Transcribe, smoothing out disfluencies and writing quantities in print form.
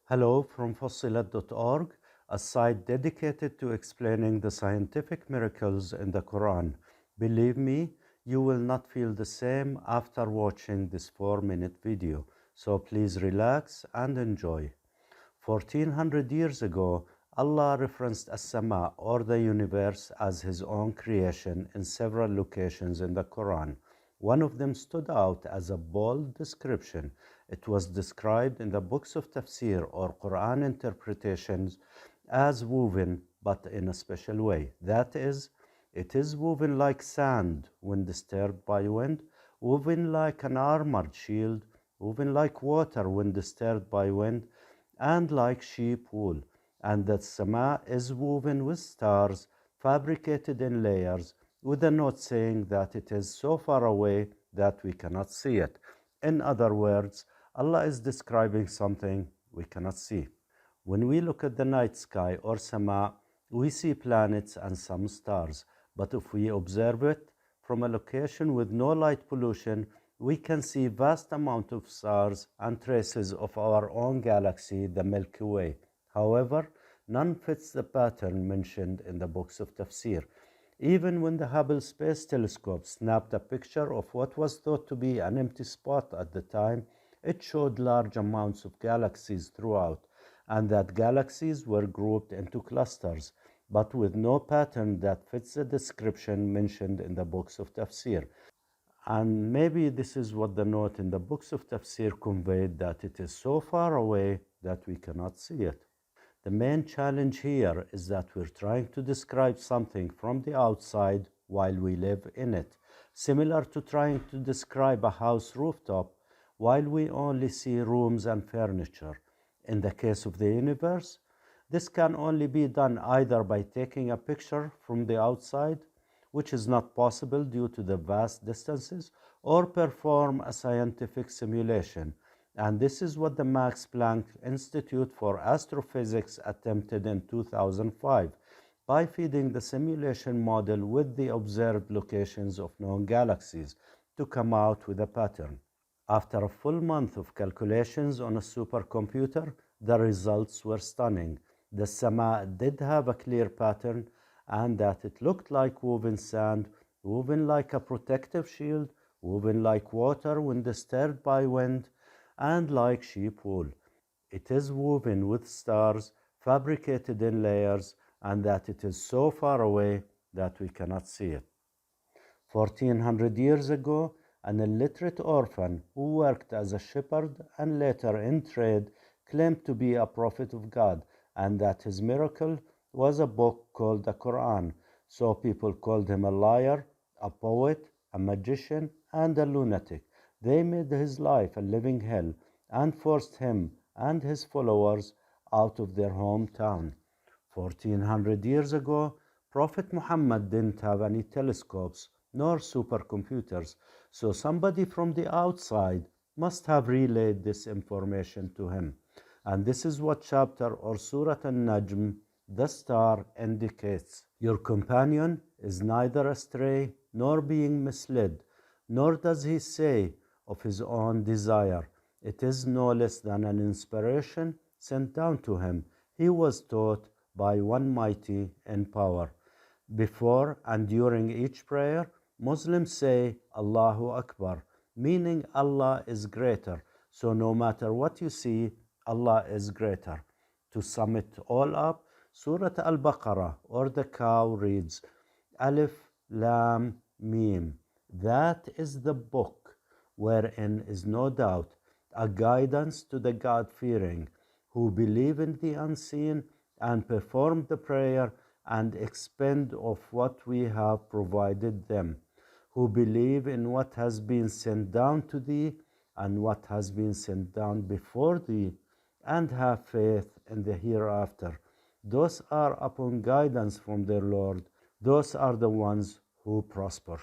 Hello from fossilat.org, a site dedicated to explaining the scientific miracles in the Quran. Believe me, you will not feel the same after watching this 4-minute video, so please relax and enjoy. 1400 years ago, Allah referenced as-Samaa, or the universe, as his own creation in several locations in the Quran. One of them stood out as a bold description. It was described in the books of Tafsir or Quran interpretations as woven, but in a special way. That is, it is woven like sand when disturbed by wind, woven like an armored shield, woven like water when disturbed by wind, and like sheep wool. And that Samaa is woven with stars, fabricated in layers, with a note saying that it is so far away that we cannot see it. In other words, Allah is describing something we cannot see. When we look at the night sky or Samaa, we see planets and some stars. But if we observe it from a location with no light pollution, we can see vast amount of stars and traces of our own galaxy, the Milky Way. However, none fits the pattern mentioned in the books of Tafsir. Even when the Hubble Space Telescope snapped a picture of what was thought to be an empty spot at the time, it showed large amounts of galaxies throughout, and that galaxies were grouped into clusters, but with no pattern that fits the description mentioned in the books of Tafsir. And maybe this is what the note in the books of Tafsir conveyed, that it is so far away that we cannot see it. The main challenge here is that we're trying to describe something from the outside while we live in it, similar to trying to describe a house rooftop while we only see rooms and furniture. In the case of the universe, this can only be done either by taking a picture from the outside, which is not possible due to the vast distances, or perform a scientific simulation. And this is what the Max Planck Institute for Astrophysics attempted in 2005 by feeding the simulation model with the observed locations of known galaxies to come out with a pattern. After a full month of calculations on a supercomputer, the results were stunning. The Samaa did have a clear pattern, and that it looked like woven sand, woven like a protective shield, woven like water when disturbed by wind, and like sheep wool. It is woven with stars, fabricated in layers, and that it is so far away that we cannot see it. 1400 years ago, an illiterate orphan who worked as a shepherd and later in trade claimed to be a prophet of God, and that his miracle was a book called the Quran. So people called him a liar, a poet, a magician, and a lunatic. They made his life a living hell and forced him and his followers out of their hometown. 1400 years ago, Prophet Muhammad didn't have any telescopes nor supercomputers, so somebody from the outside must have relayed this information to him. And this is what chapter or Surah An-Najm, the star, indicates. Your companion is neither astray nor being misled, nor does he say of his own desire. It is no less than an inspiration sent down to him. He was taught by one mighty in power. Before and during each prayer, Muslims say Allahu Akbar, meaning Allah is greater. So no matter what you see, Allah is greater. To sum it all up, Surah Al-Baqarah, or the cow, reads Alif Lam Mim. That is the book wherein is no doubt a guidance to the God-fearing who believe in the unseen and perform the prayer and expend of what we have provided them, who believe in what has been sent down to thee and what has been sent down before thee, and have faith in the hereafter. Those are upon guidance from their Lord. Those are the ones who prosper.